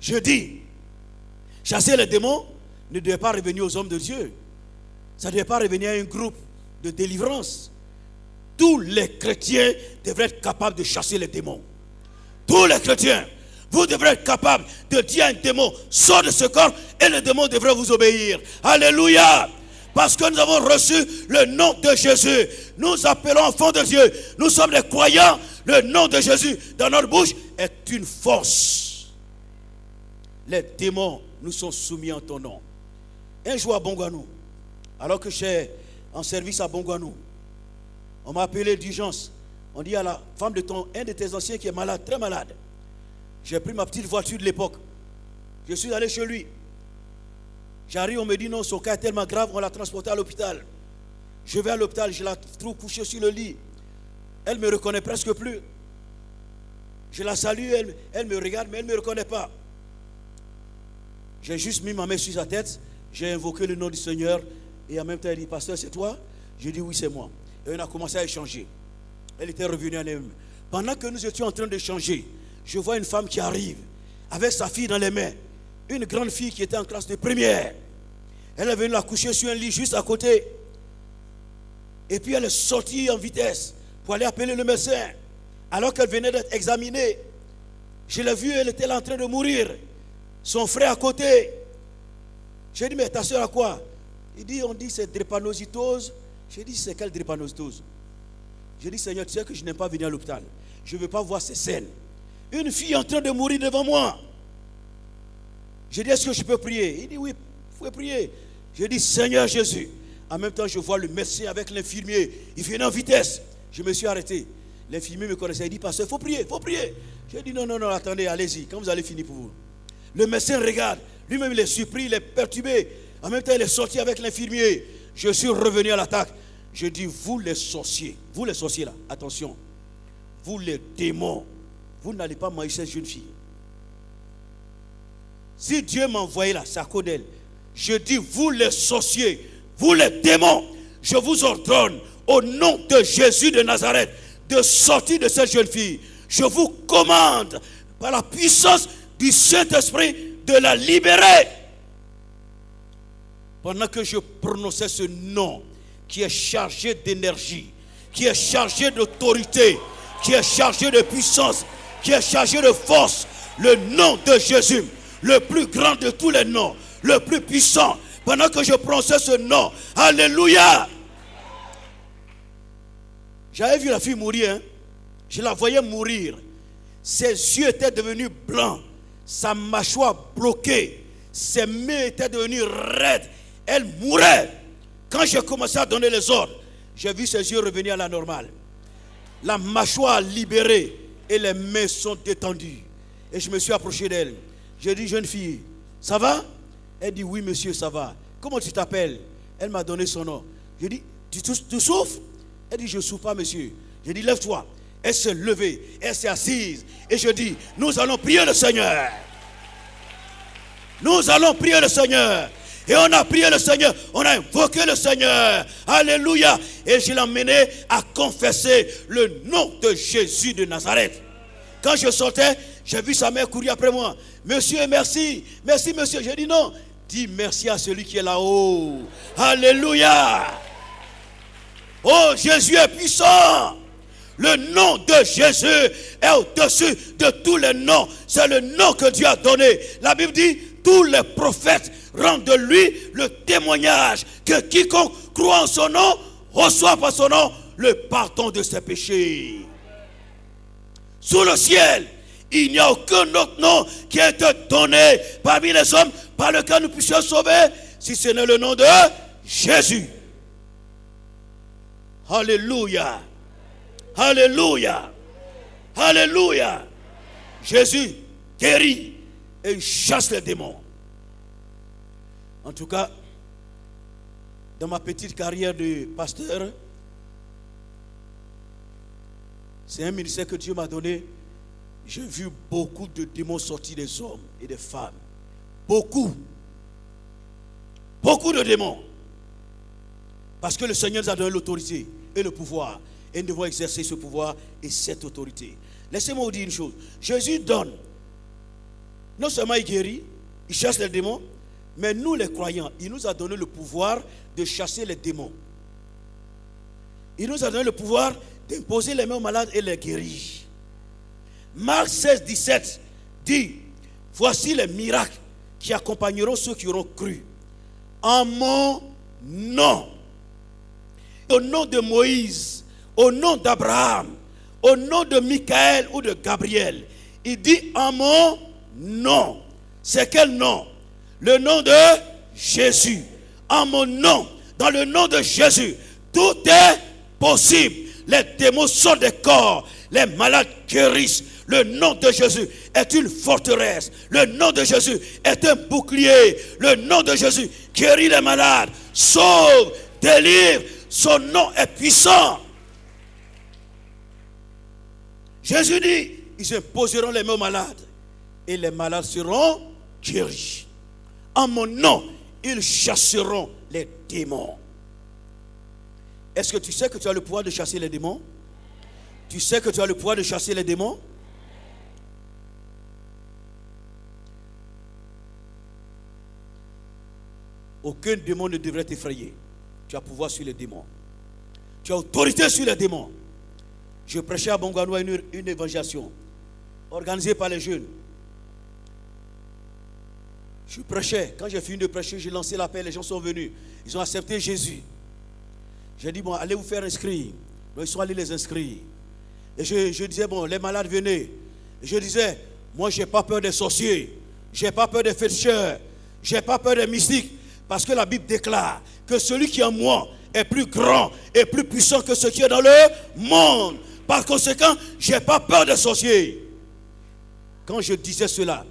Je dis, chasser les démons ne devait pas revenir aux hommes de Dieu. Ça ne devait pas revenir à un groupe de délivrance. Tous les chrétiens devraient être capables de chasser les démons. Tous les chrétiens, vous devrez être capables de dire à un démon, sors de ce corps, et le démon devrait vous obéir. Alléluia! Parce que nous avons reçu le nom de Jésus. Nous appelons enfants de Dieu. Nous sommes des croyants. Le nom de Jésus dans notre bouche est une force. Les démons nous sont soumis en ton nom. Un jour à Bongouanou, alors que j'étais en service à Bongouanou, on m'a appelé d'urgence. On dit à la femme de un de tes anciens qui est malade, très malade. J'ai pris ma petite voiture de l'époque. Je suis allé chez lui. J'arrive, on me dit non, son cas est tellement grave, on l'a transporté à l'hôpital. Je vais à l'hôpital, je la trouve couchée sur le lit. Elle ne me reconnaît presque plus. Je la salue, elle me regarde, mais elle ne me reconnaît pas. J'ai juste mis ma main sur sa tête, j'ai invoqué le nom du Seigneur, et en même temps, elle dit, pasteur, c'est toi? J'ai dit, oui, c'est moi. Et on a commencé à échanger. Elle était revenue à elle-même. Pendant que nous étions en train d'échanger, je vois une femme qui arrive, avec sa fille dans les mains. Une grande fille qui était en classe de première. Elle est venue la coucher sur un lit juste à côté. Et puis elle est sortie en vitesse pour aller appeler le médecin. Alors qu'elle venait d'être examinée, je l'ai vue, elle était là en train de mourir. Son frère à côté. J'ai dit, mais ta soeur a quoi? Il dit, on dit c'est drépanocytose. J'ai dit, c'est quelle drépanocytose? J'ai dit, Seigneur, tu sais que je n'aime pas venir à l'hôpital. Je ne veux pas voir ces scènes. Une fille en train de mourir devant moi. J'ai dit, est-ce que je peux prier? Il dit, oui, vous pouvez prier. J'ai dit, Seigneur Jésus. En même temps, je vois le médecin avec l'infirmier. Il venait en vitesse. Je me suis arrêté. L'infirmier me connaissait. Il dit, pasteur, il faut prier, il faut prier. J'ai dit, non, attendez, allez-y. Quand vous allez finir pour vous. Le médecin regarde. Lui-même, il est surpris, il est perturbé. En même temps, il est sorti avec l'infirmier. Je suis revenu à l'attaque. Je dis, vous les sorciers là, attention. Vous les démons, vous n'allez pas manger cette jeune fille. Si Dieu m'a envoyé là, c'est à cause d'elle. Je dis, vous les sorciers, vous les démons, je vous ordonne au nom de Jésus de Nazareth de sortir de cette jeune fille. Je vous commande par la puissance du Saint-Esprit de la libérer. Pendant que je prononçais ce nom qui est chargé d'énergie, qui est chargé d'autorité, qui est chargé de puissance, qui est chargé de force, le nom de Jésus, le plus grand de tous les noms, le plus puissant, pendant que je prononçais ce nom, alléluia. J'avais vu la fille mourir, hein? Je la voyais mourir. Ses yeux étaient devenus blancs, sa mâchoire bloquée, ses mains étaient devenues raides. Elle mourait. Quand j'ai commencé à donner les ordres, j'ai vu ses yeux revenir à la normale. La mâchoire libérée et les mains sont détendues. Et je me suis approché d'elle. J'ai dit, jeune fille, ça va? Elle dit, oui monsieur, ça va. Comment tu t'appelles? Elle m'a donné son nom. J'ai dit, tu souffres? Elle dit, je ne souffre pas monsieur. J'ai dit, lève-toi. Elle s'est levée, elle s'est assise. Et je dis, nous allons prier le Seigneur. Nous allons prier le Seigneur. Et on a prié le Seigneur, on a invoqué le Seigneur. Alléluia. Et je l'ai emmené à confesser le nom de Jésus de Nazareth. Quand je sortais, j'ai vu sa mère courir après moi. Monsieur, merci. Merci, monsieur. J'ai dit non. Dis merci à celui qui est là-haut. Alléluia. Oh, Jésus est puissant. Le nom de Jésus est au-dessus de tous les noms. C'est le nom que Dieu a donné. La Bible dit, tous les prophètes rendent de lui le témoignage que quiconque croit en son nom reçoit par son nom le pardon de ses péchés. Sous le ciel, il n'y a aucun autre nom qui a été donné parmi les hommes par lequel nous puissions sauver, si ce n'est le nom de Jésus. Alléluia. Alléluia. Alléluia. Jésus guérit et chasse les démons. En tout cas, dans ma petite carrière de pasteur, c'est un ministère que Dieu m'a donné. J'ai vu beaucoup de démons sortir des hommes et des femmes. Beaucoup. Beaucoup de démons. Parce que le Seigneur nous a donné l'autorité et le pouvoir. Et nous devons exercer ce pouvoir et cette autorité. Laissez-moi vous dire une chose. Jésus donne. Non seulement il guérit, il chasse les démons, mais nous les croyants, il nous a donné le pouvoir de chasser les démons. Il nous a donné le pouvoir d'imposer les mains aux malades et les guérir. Marc 16, 17 dit, voici les miracles qui accompagneront ceux qui auront cru. En mon nom. Au nom de Moïse, au nom d'Abraham, au nom de Michael ou de Gabriel. Il dit en mon nom. C'est quel nom? Le nom de Jésus. En mon nom, dans le nom de Jésus, tout est possible. Les démons sortent des corps, les malades guérissent. Le nom de Jésus est une forteresse. Le nom de Jésus est un bouclier. Le nom de Jésus guérit les malades, sauve, délivre. Son nom est puissant. Jésus dit, ils imposeront les mains aux malades et les malades seront guéris. En mon nom, ils chasseront les démons. Est-ce que tu sais que tu as le pouvoir de chasser les démons? Tu sais que tu as le pouvoir de chasser les démons? Aucun démon ne devrait t'effrayer. Tu as pouvoir sur les démons. Tu as autorité sur les démons. Je prêchais à Bonganoua une évangélisation organisée par les jeunes. Je prêchais. Quand j'ai fini de prêcher, j'ai lancé l'appel. Les gens sont venus. Ils ont accepté Jésus. J'ai dit, bon, allez vous faire inscrire. Donc, ils sont allés les inscrire. Et je disais, bon, les malades venaient. Et je disais, moi, je n'ai pas peur des sorciers. Je n'ai pas peur des féticheurs. Je n'ai pas peur des mystiques. Parce que la Bible déclare que celui qui est en moi est plus grand et plus puissant que ce qui est dans le monde. Par conséquent, je n'ai pas peur des sorciers. Quand je disais cela,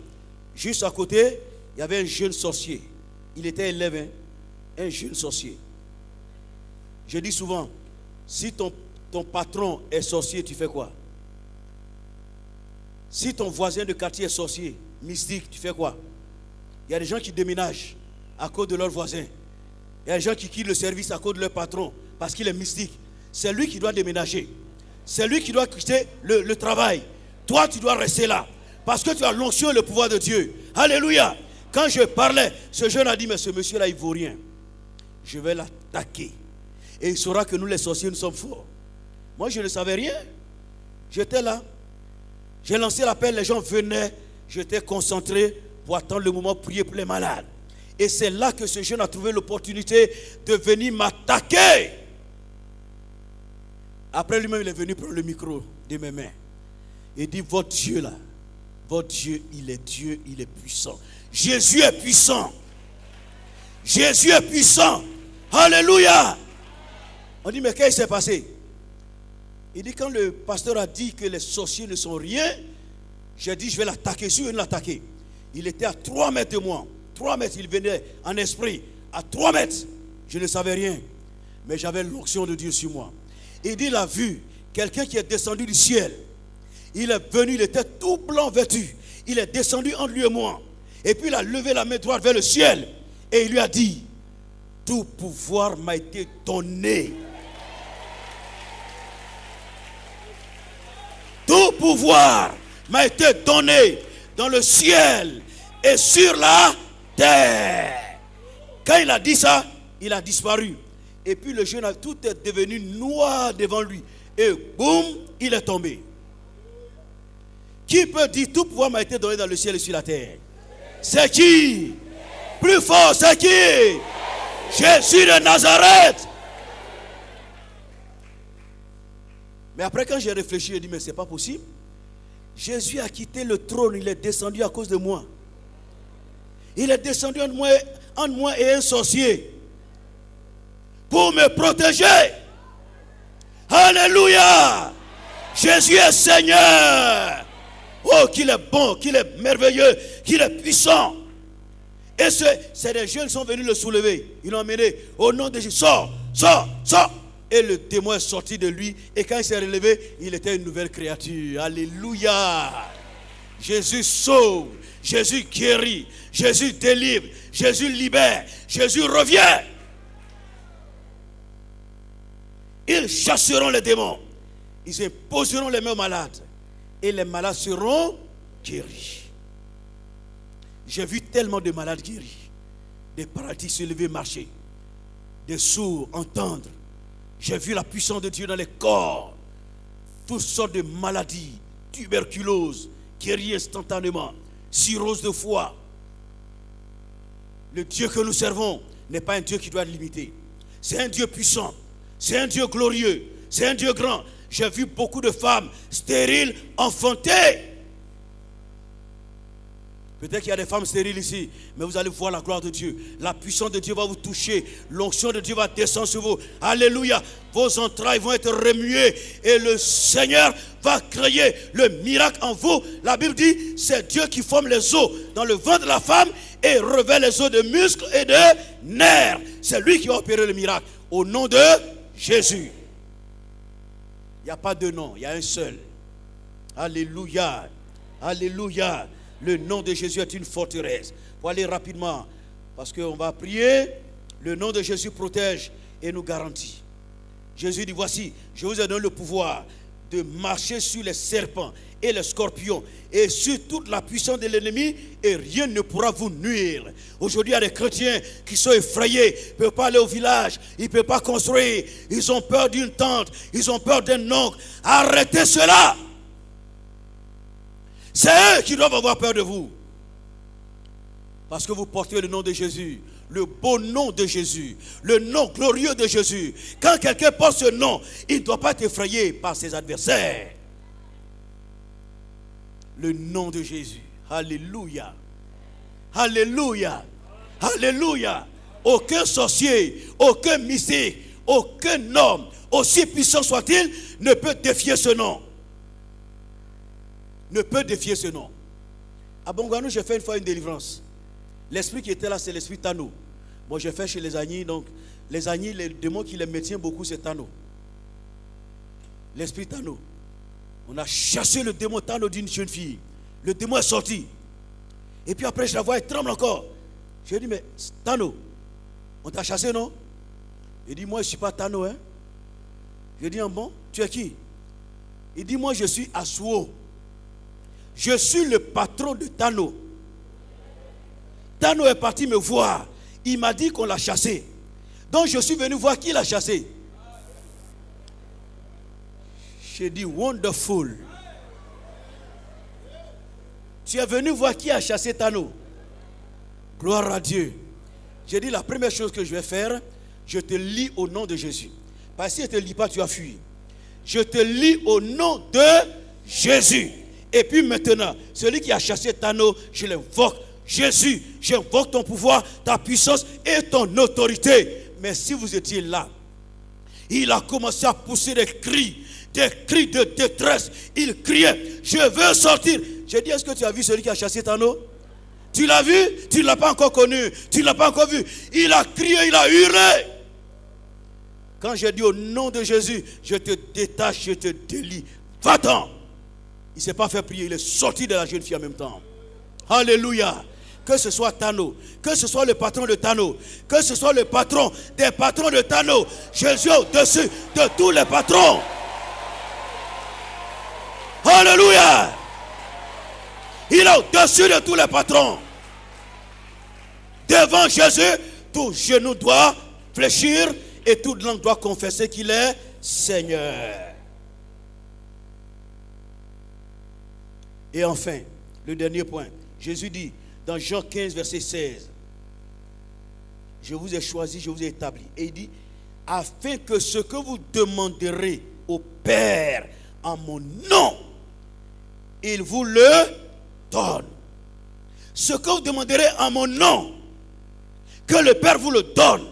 juste à côté, il y avait un jeune sorcier. Il était élève, hein? Un jeune sorcier. Je dis souvent, si ton patron est sorcier, tu fais quoi? Si ton voisin de quartier est sorcier, mystique, tu fais quoi? Il y a des gens qui déménagent à cause de leurs voisins. Il y a des gens qui quittent le service à cause de leur patron parce qu'il est mystique. C'est lui qui doit déménager. C'est lui qui doit quitter le travail. Toi, tu dois rester là parce que tu as l'onction et le pouvoir de Dieu. Alléluia. Quand je parlais, ce jeune a dit, mais ce monsieur-là, il ne vaut rien. Je vais l'attaquer. Et il saura que nous, les sorciers, nous sommes forts. Moi, je ne savais rien. J'étais là. J'ai lancé l'appel, les gens venaient. J'étais concentré pour attendre le moment, prier pour les malades. Et c'est là que ce jeune a trouvé l'opportunité de venir m'attaquer. Après lui-même, il est venu prendre le micro de mes mains. Il dit, votre Dieu là, votre Dieu, il est Dieu, il est puissant. Jésus est puissant. Jésus est puissant. Alléluia. On dit, mais qu'est-ce qui s'est passé? Il dit, quand le pasteur a dit que les sorciers ne sont rien, j'ai dit, je vais l'attaquer. Je vais l'attaquer. Il était à 3 mètres de moi. 3 mètres, il venait en esprit. À 3 mètres, je ne savais rien. Mais j'avais l'onction de Dieu sur moi. Il dit, il a vu quelqu'un qui est descendu du ciel. Il est venu, il était tout blanc vêtu. Il est descendu entre lui et moi. Et puis il a levé la main droite vers le ciel. Et il lui a dit, tout pouvoir m'a été donné. Tout pouvoir m'a été donné dans le ciel et sur la terre. Quand il a dit ça, il a disparu. Et puis le jeune, tout est devenu noir devant lui. Et boum, il est tombé. Qui peut dire tout pouvoir m'a été donné dans le ciel et sur la terre? C'est qui? Plus fort, c'est qui? Jésus de Nazareth. Mais après, quand j'ai réfléchi, j'ai dit, mais c'est pas possible. Jésus a quitté le trône, il est descendu à cause de moi. Il est descendu entre moi et un sorcier pour me protéger. Alléluia. Jésus est Seigneur. Oh, qu'il est bon, qu'il est merveilleux, qu'il est puissant. Et c'est des jeunes qui sont venus le soulever. Ils l'ont emmené au nom de Jésus. Sors, sors, sors. Et le démon est sorti de lui. Et quand il s'est relevé, il était une nouvelle créature. Alléluia. Jésus sauve. Jésus guérit. Jésus délivre. Jésus libère. Jésus revient. Ils chasseront les démons. Ils imposeront les mains aux malades. Et les malades seront guéris. J'ai vu tellement de malades guéris. Des paralytiques se lever, marcher. Des sourds entendre. J'ai vu la puissance de Dieu dans les corps. Toutes sortes de maladies. Tuberculose, guérie instantanément. Cirrhose de foie. Le Dieu que nous servons n'est pas un Dieu qui doit être limité. C'est un Dieu puissant. C'est un Dieu glorieux. C'est un Dieu grand. J'ai vu beaucoup de femmes stériles enfanter. Peut-être qu'il y a des femmes stériles ici, mais vous allez voir la gloire de Dieu. La puissance de Dieu va vous toucher. L'onction de Dieu va descendre sur vous. Alléluia. Vos entrailles vont être remuées et le Seigneur va créer le miracle en vous. La Bible dit, c'est Dieu qui forme les os dans le ventre de la femme et revêt les os de muscles et de nerfs. C'est lui qui va opérer le miracle. Au nom de Jésus. Il n'y a pas de nom, il y a un seul. Alléluia. Alléluia. Le nom de Jésus est une forteresse. Il faut aller rapidement parce qu'on va prier. Le nom de Jésus protège et nous garantit. Jésus dit, voici, je vous ai donné le pouvoir de marcher sur les serpents et les scorpions et sur toute la puissance de l'ennemi et rien ne pourra vous nuire. Aujourd'hui, il y a des chrétiens qui sont effrayés, ils ne peuvent pas aller au village, ils ne peuvent pas construire, ils ont peur d'une tente, ils ont peur d'un oncle. Arrêtez cela. C'est eux qui doivent avoir peur de vous. Parce que vous portez le nom de Jésus, le beau nom de Jésus, le nom glorieux de Jésus. Quand quelqu'un porte ce nom, il ne doit pas être effrayé par ses adversaires. Le nom de Jésus. Alléluia. Alléluia. Alléluia. Aucun sorcier, aucun mystique, aucun homme, aussi puissant soit-il, ne peut défier ce nom. Ne peut défier ce nom. À Bongouanou, j'ai fait une fois une délivrance. L'esprit qui était là, c'est l'esprit Tano. Moi, j'ai fait chez les Agnis. Donc, les Agnis, les démons qui les maintiennent beaucoup, c'est Tano. L'esprit Tano. On a chassé le démon Tano d'une jeune fille. Le démon est sorti. Et puis après, je la vois, elle tremble encore. Je lui ai dit, mais Tano, on t'a chassé, non? Il dit, moi, je ne suis pas Tano. Hein? Je lui ai dit, bon, tu es qui? Il dit, moi, je suis Asuo. Je suis le patron de Tano. Tano est parti me voir. Il m'a dit qu'on l'a chassé. Donc je suis venu voir qui l'a chassé. J'ai dit wonderful. Tu es venu voir qui a chassé Tano. Gloire à Dieu. J'ai dit la première chose que je vais faire, je te lis au nom de Jésus. Parce que si je ne te lis pas, tu as fui. Je te lis au nom de Jésus. Et puis maintenant, celui qui a chassé Tano, je l'invoque. Jésus, j'invoque ton pouvoir, ta puissance et ton autorité. Mais si vous étiez là, il a commencé à pousser des cris de détresse. Il criait, je veux sortir. J'ai dit, est-ce que tu as vu celui qui a chassé Tano? Tu l'as vu? Tu ne l'as pas encore connu. Tu ne l'as pas encore vu. Il a crié, il a hurlé. Quand j'ai dit au nom de Jésus, je te détache, je te délie. Va-t'en. Il ne s'est pas fait prier, il est sorti de la jeune fille en même temps. Alléluia. que ce soit Tano, que ce soit le patron de Tano, que ce soit le patron des patrons de Tano, Jésus est au-dessus de tous les patrons. Alléluia. Il est au-dessus de tous les patrons. Devant Jésus, tout genou doit fléchir et toute langue doit confesser qu'il est Seigneur. Et enfin, le dernier point. Jésus dit dans Jean 15, verset 16, je vous ai choisi, je vous ai établi. Et il dit, afin que ce que vous demanderez au Père en mon nom, il vous le donne. Ce que vous demanderez en mon nom, que le Père vous le donne.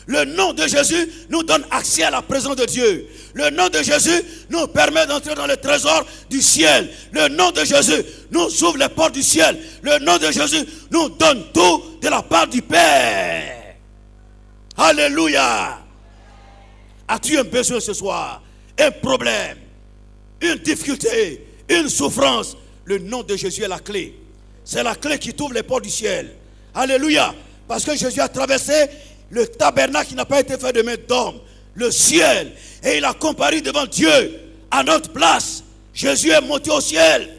Le nom de Jésus nous donne accès à la présence de Dieu. Le nom de Jésus nous permet d'entrer dans le trésor du ciel. Le nom de Jésus nous ouvre les portes du ciel. Le nom de Jésus nous donne tout de la part du Père. Alléluia. As-tu un besoin ce soir? Un problème? Une difficulté? Une souffrance? Le nom de Jésus est la clé. C'est la clé qui t'ouvre les portes du ciel. Alléluia. Parce que Jésus a traversé le tabernacle qui n'a pas été fait de main d'homme, le ciel, et il a comparé devant Dieu à notre place. Jésus est monté au ciel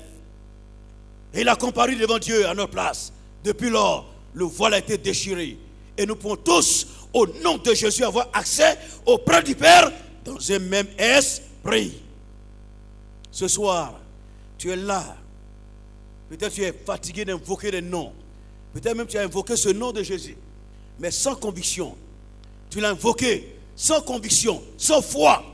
et il a comparé devant Dieu à notre place. Depuis lors, le voile a été déchiré et nous pouvons tous, au nom de Jésus, avoir accès auprès du Père dans un même esprit. Ce soir, tu es là. Peut-être tu es fatigué d'invoquer des noms. Peut-être même tu as invoqué ce nom de Jésus, mais sans conviction. Tu l'as invoqué sans conviction, sans foi.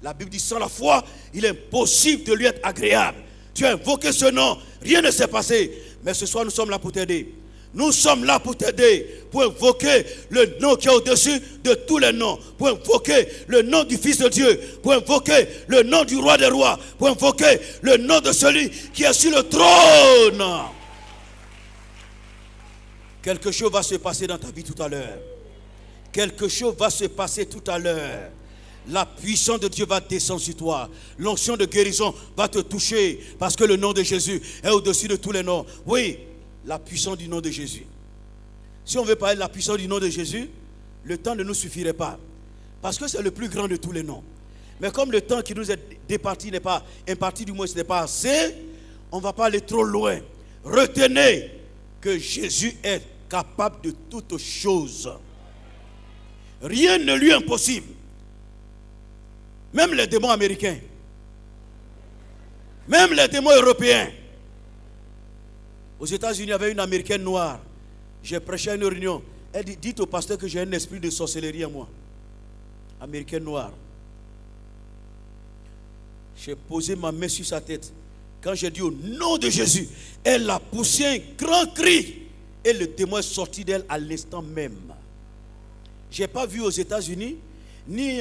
La Bible dit sans la foi, il est impossible de lui être agréable. Tu as invoqué ce nom, rien ne s'est passé. Mais ce soir, nous sommes là pour t'aider. Nous sommes là pour t'aider, pour invoquer le nom qui est au-dessus de tous les noms, pour invoquer le nom du Fils de Dieu, pour invoquer le nom du Roi des Rois, pour invoquer le nom de celui qui est sur le trône. Quelque chose va se passer dans ta vie tout à l'heure. Quelque chose va se passer tout à l'heure. La puissance de Dieu va descendre sur toi. L'onction de guérison va te toucher parce que le nom de Jésus est au-dessus de tous les noms. Oui, la puissance du nom de Jésus. Si on veut parler de la puissance du nom de Jésus, le temps ne nous suffirait pas. Parce que c'est le plus grand de tous les noms. Mais comme le temps qui nous est départi n'est pas imparti, du moins ce n'est pas assez, on ne va pas aller trop loin. Retenez que Jésus est capable de toutes choses. Rien ne lui est impossible. Même les démons américains, même les démons européens. Aux États-Unis, il y avait une américaine noire. J'ai prêché à une réunion. Elle dit, dites au pasteur que j'ai un esprit de sorcellerie en moi. Américaine noire. J'ai posé ma main sur sa tête. Quand j'ai dit au nom de Jésus, elle a poussé un grand cri. Et le démon est sorti d'elle à l'instant même. Je n'ai pas vu aux États-Unis, ni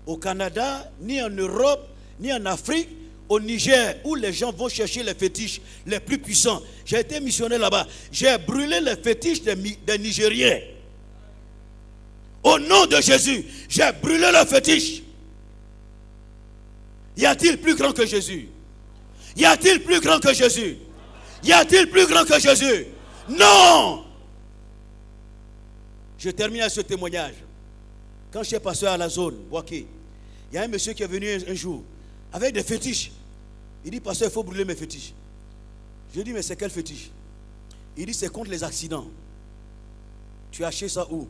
au Canada, ni en Europe, ni en Afrique, au Niger, où les gens vont chercher les fétiches les plus puissants. J'ai été missionnaire là-bas. J'ai brûlé les fétiches des Nigériens. Au nom de Jésus, j'ai brûlé les fétiches. Y a-t-il plus grand que Jésus? Y a-t-il plus grand que Jésus? Y a-t-il plus grand que Jésus? Non! Je termine avec ce témoignage. Quand je suis passé à la zone, Boaké, il y a un monsieur qui est venu un jour avec des fétiches. Il dit, pasteur, il faut brûler mes fétiches. Je dis, mais c'est quel fétiche? Il dit, c'est contre les accidents. Tu as acheté ça où?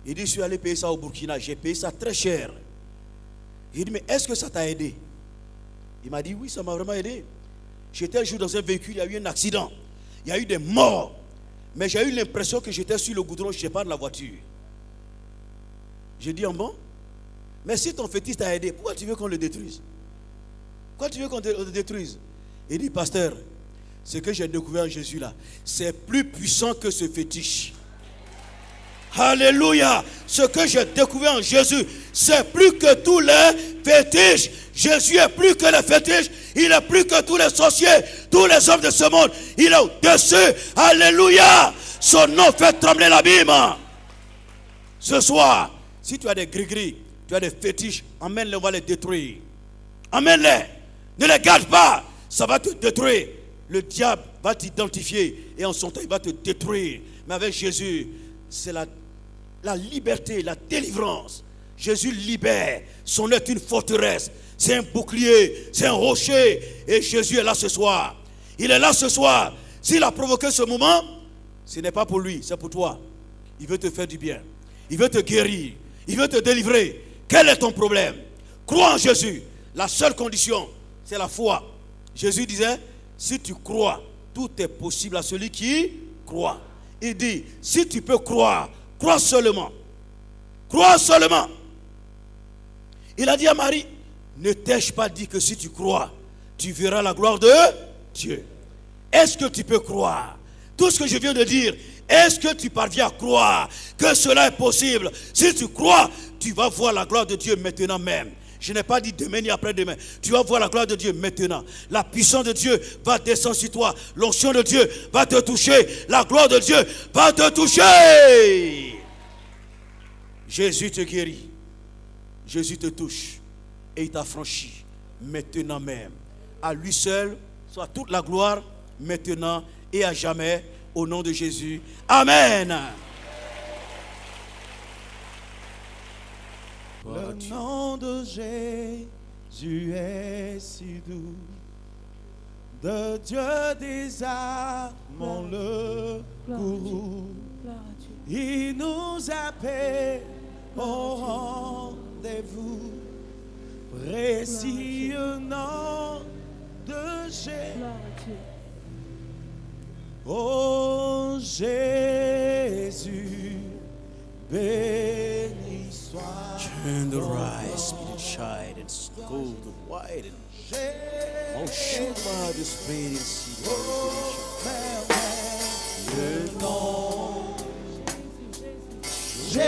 Il dit, je suis allé payer ça au Burkina. J'ai payé ça très cher. Il dit, mais est-ce que ça t'a aidé? Il m'a dit, oui, ça m'a vraiment aidé. J'étais un jour dans un véhicule, il y a eu un accident. Il y a eu des morts. Mais j'ai eu l'impression que j'étais sur le goudron, je ne sais pas de la voiture. J'ai dit, en bon? Mais si ton fétiche t'a aidé, pourquoi tu veux qu'on le détruise? Pourquoi tu veux qu'on le détruise? Il dit, pasteur, ce que j'ai découvert en Jésus là, c'est plus puissant que ce fétiche. Alléluia. Ce que j'ai découvert en Jésus, c'est plus que tous les fétiches. Jésus est plus que les fétiches. Il est plus que tous les sorciers, tous les hommes de ce monde. Il est au-dessus. Alléluia. Son nom fait trembler l'abîme. Ce soir, si tu as des gris-gris, tu as des fétiches, emmène-les, on va les détruire. Emmène-les. Ne les garde pas. Ça va te détruire. le diable va t'identifier et en son temps il va te détruire. Mais avec Jésus, c'est la liberté, la délivrance. Jésus libère. Son œuvre est une forteresse. C'est un bouclier, c'est un rocher. Et Jésus est là ce soir. Il est là ce soir. S'il a provoqué ce moment, ce n'est pas pour lui, c'est pour toi. Il veut te faire du bien. Il veut te guérir. Il veut te délivrer. Quel est ton problème? Crois en Jésus. La seule condition, c'est la foi. Jésus disait, si tu crois, tout est possible à celui qui croit. Il dit, si tu peux croire, crois seulement. Crois seulement. Il a dit à Marie, ne t'ai-je pas dit que si tu crois, tu verras la gloire de Dieu? Est-ce que tu peux croire? Tout ce que je viens de dire, est-ce que tu parviens à croire que cela est possible? Si tu crois, tu vas voir la gloire de Dieu maintenant même. Je n'ai pas dit demain ni après-demain. Tu vas voir la gloire de Dieu maintenant. La puissance de Dieu va descendre sur toi. L'onction de Dieu va te toucher. La gloire de Dieu va te toucher. Jésus te guérit. Jésus te touche. Et il t'affranchit maintenant même. À lui seul soit toute la gloire maintenant et à jamais. Au nom de Jésus. Amen. Le nom de Jésus est si doux. De Dieu désarmons le courroux. Il nous appelle au rendez-vous. Précieux nom de Jésus. Oh Jésus, béni soit. Turn the rise, be the child, and go the wide. Oh, shoot by the spade and see Le nom Jésus,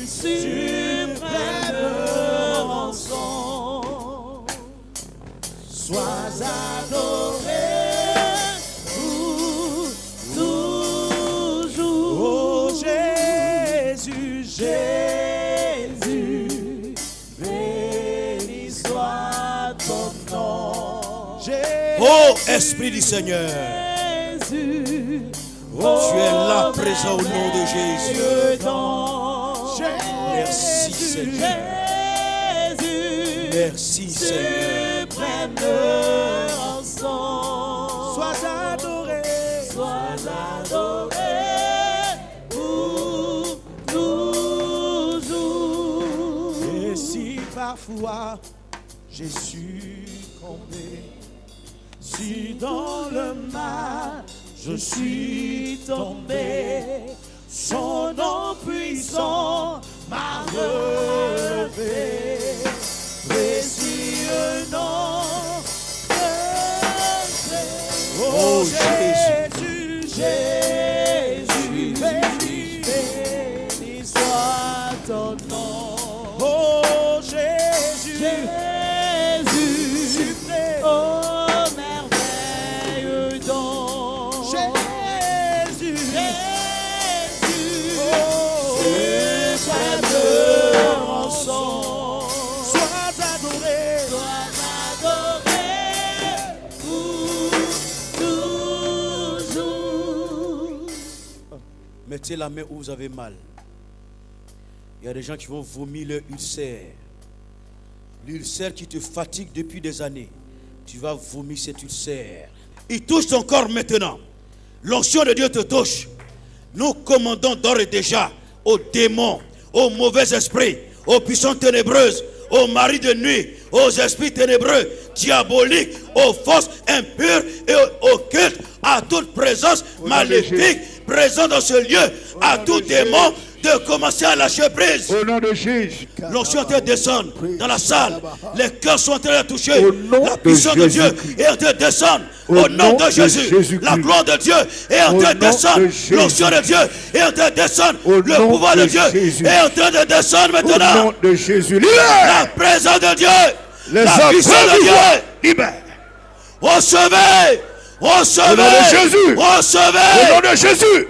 suprême rançon, sois adoré. Jésus, béni soit ton nom. Oh, Esprit du Seigneur, Jésus, tu es là présent au nom de Jésus. Merci Seigneur. Merci Seigneur. Sois adoré, sois adoré. Parfois j'ai succombé, si dans le mal je suis tombé, son nom puissant m'a relevé. Précieux nom de Jésus. Oh Jésus, Jésus, béni soit ton nom. Oh Jésus, Jésus, oh merveilleux don. Jésus, Jésus, oh suprême rançon. Sois adoré pour toujours. Mettez la main où vous avez mal. Il y a des gens qui vont vomir leur ulcère. L'ulcère qui te fatigue depuis des années. Tu vas vomir cet ulcère. Il touche ton corps maintenant. L'onction de Dieu te touche. Nous commandons d'ores et déjà aux démons, aux mauvais esprits, aux puissances ténébreuses, aux maris de nuit, aux esprits ténébreux, diaboliques, aux forces impures et aux cultes, à toute présence maléfique présente dans ce lieu, à tout démon de commencer à lâcher prise. Au nom de Jésus. L'onction est en train de descendre dans la salle. Les cœurs sont en train de toucher. La puissance de Dieu est en train de descendre. Au nom de Jésus. La gloire de Dieu est en train de descendre. L'onction de Dieu est en train de descendre. Le pouvoir de Dieu est en train de descendre maintenant. Au nom de Jésus. La présence de Dieu. La puissance de Dieu. Libère. Recevez. Recevez. Au nom de Jésus. Recevez. Au nom de Jésus.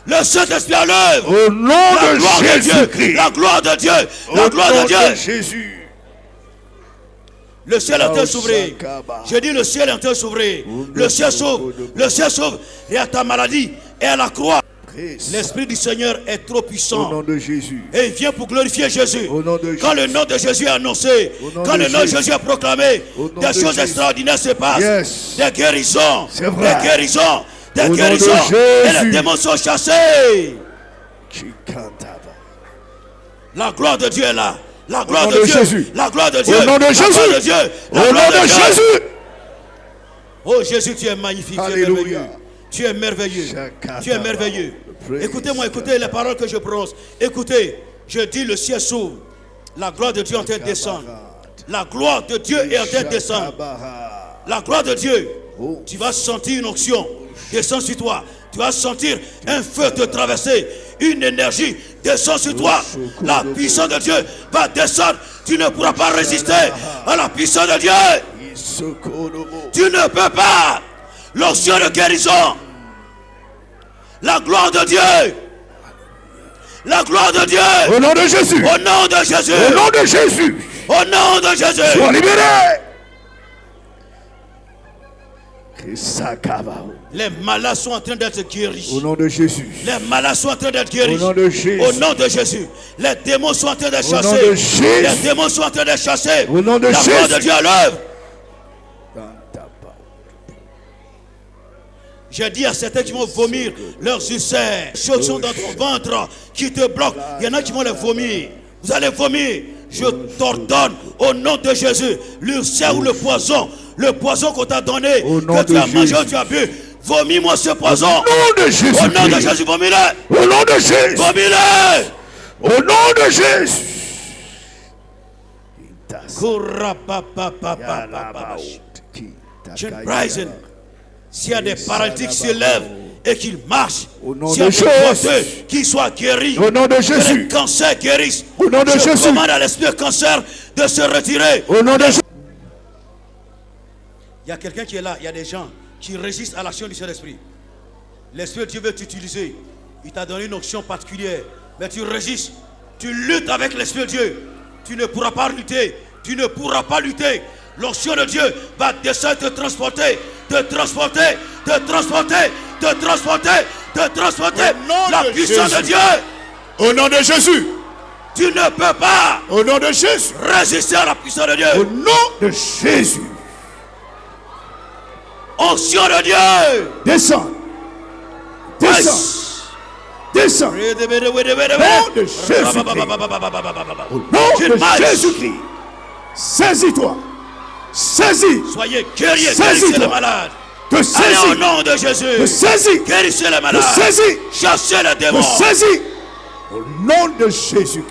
Le Saint-Esprit à l'œuvre. Au nom de Jésus-Christ. La gloire de Dieu. La gloire de Dieu. Jésus. Le ciel est en train de s'ouvrir. Je dis le ciel est en train de s'ouvrir. Le ciel s'ouvre. Le ciel s'ouvre. Et à ta maladie et à la croix. L'Esprit du Seigneur est trop puissant. Au nom de Jésus. Et il vient pour glorifier Jésus. Au nom de Quand le nom de Jésus est annoncé, quand le nom de Jésus est proclamé, des choses extraordinaires se passent. Yes. Des guérisons. C'est vrai. Des guérisons. Des Au nom de guérisons. Et Jésus. les démons sont chassés. Chikantaba. La gloire de Dieu est là. La Au gloire nom de de Dieu. Jésus. La gloire de Dieu. Au nom de La Jésus. gloire de Dieu. La Au gloire nom de Dieu. Jésus. Oh Jésus, tu es magnifique, tu es Alléluia. merveilleux. Tu es merveilleux. Shakataba. Tu es merveilleux. Praise Écoutez-moi, écoutez les paroles que je prononce. Écoutez, je dis le ciel s'ouvre. La gloire de Dieu est en train de descendre. La gloire de Dieu est en train de descendre. Shakabaha. La gloire de Dieu. Oh. Tu vas sentir une onction descendre sur toi. Tu vas sentir un feu te traverser. Une énergie descend sur toi. La puissance de Dieu va descendre. Tu ne pourras pas résister à la puissance de Dieu. Isokorobo. Tu ne peux pas. L'onction de guérison. La gloire de Dieu. La gloire de Dieu. Au nom de Jésus. Au nom de Jésus. Au nom de Jésus. Au nom de Jésus. Sois libéré. Kisakabao. Les malades sont en train d'être guéris. Au nom de Jésus. Les malades sont en train d'être guéris. Au nom de Jésus. Au nom de Jésus. Les démons sont en train d'être Au nom chassés. de Jésus. Les démons sont en train d'être chassés. Au nom de La gloire Jésus. de Dieu à l'œuvre. Tantaba. J'ai dit à certains qui vont vomir leurs ulcères, ceux qui sont dans ton ventre, qui te bloquent. Il y en a qui vont les vomir. Vous allez vomir. Je t'ordonne au nom de Jésus, l'ulcère ou le poison qu'on t'a donné, Au nom que tu de as mangé Jésus. ou tu as bu. Vomis-moi ce poison. Au nom de Jésus. Au nom de Jésus, vomis-le. Au nom de Jésus. Vomis-le. Au nom de Jésus. Jeune Bryson, s'il y a des paralytiques qui se lèvent et qu'ils marchent, Au nom s'il y a de des Jésus. boiteux qui soient guéris, Au nom de que Jésus. les cancers guérissent, Au nom de je Jésus. commande à l'esprit de cancer de se retirer. Au nom de Jésus. Il y a quelqu'un qui est là, il y a des gens qui résistent à l'action du Saint-Esprit. L'Esprit de Dieu veut t'utiliser. Il t'a donné une onction particulière, mais tu résistes. Tu luttes avec l'Esprit de Dieu. Tu ne pourras pas lutter. Tu ne pourras pas lutter. L'onction de Dieu va descendre, te transporter, te transporter, te transporter, te transporter, te transporter. Au nom La de puissance de Jésus. Dieu. Au nom de Jésus. Tu ne peux pas Au nom de Jésus. résister à la puissance de Au Dieu. nom de Jésus. Onction de Dieu. Descends. Descends. Descends. Au nom de Jésus-Christ. Au nom de Jésus-Christ. Saisis-toi. Saisis. Soyez guerriers, Saisis-toi. guérissez les malades. Te Allez au saisis. nom de Jésus. Te saisis. Guérissez les Te malades. saisis. Chassez les Te démons. saisis. Au nom de Jésus-Christ.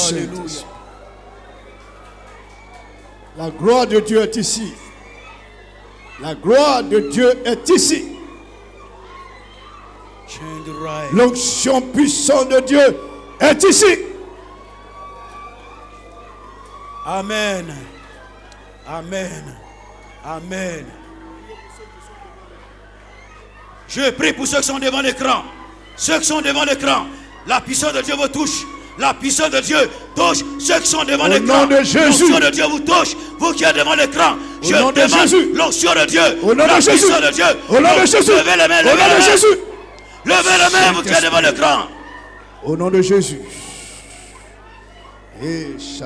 Alléluia. La gloire de Dieu est ici. La gloire de Dieu est ici. Change the right. L'onction puissante de Dieu est ici. Amen. Amen. Amen. Je prie pour ceux qui sont devant l'écran. Ceux qui sont devant l'écran. La puissance de Dieu vous touche. La puissance de Dieu touche ceux qui sont devant Au l'écran. nom de Jésus. L'onction de Dieu vous touche. Vous qui êtes devant l'écran. Je nom de demande Jésus. l'onction de Dieu. Au nom la de Jésus. puissance de Dieu. Au nom de Jésus. Levez les mains. Au nom Levez les de mains. Jésus. Levez les mains, vous qui êtes devant l'écran. Au nom de Jésus.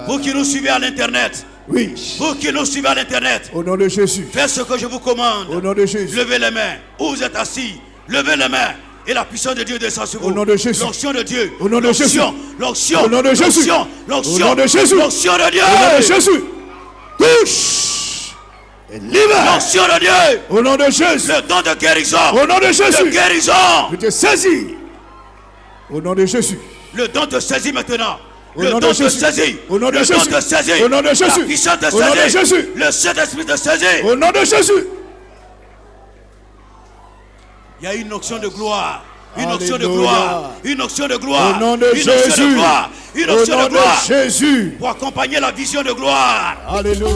Vous qui nous suivez à l'internet. Oui. Vous qui nous suivez à l'internet. Au nom de Jésus. Faites ce que je vous commande. Au nom de Jésus. Levez les mains. Où vous êtes assis, levez les mains. Et la puissance de Dieu descend sur vous. Au nom de Jésus. L'onction de Dieu. Au nom de Jésus. L'onction. Au nom de Jésus. L'onction. L'onction. Au nom de Jésus. L'onction de Dieu. Au nom de Jésus. Touche. Et libère. L'onction de Dieu. Au nom de Jésus. Le don de guérison. Au nom de De Jésus. guérison. Je te saisis. Au nom de Jésus. Le don te saisit maintenant. Au Le nom don de te Jésus. saisit. Au nom de Le don Jésus. te saisit. Au nom de Jésus. La puissance te Au nom de saisit. Jésus. Le Saint-Esprit te saisit. Au nom de Jésus. Il y a une onction de gloire. Une onction de Alléluia. gloire. Une onction de gloire. Au nom de Une onction de Jésus. gloire. Une Au onction nom de gloire. de Jésus. Pour accompagner la vision de gloire. Alléluia.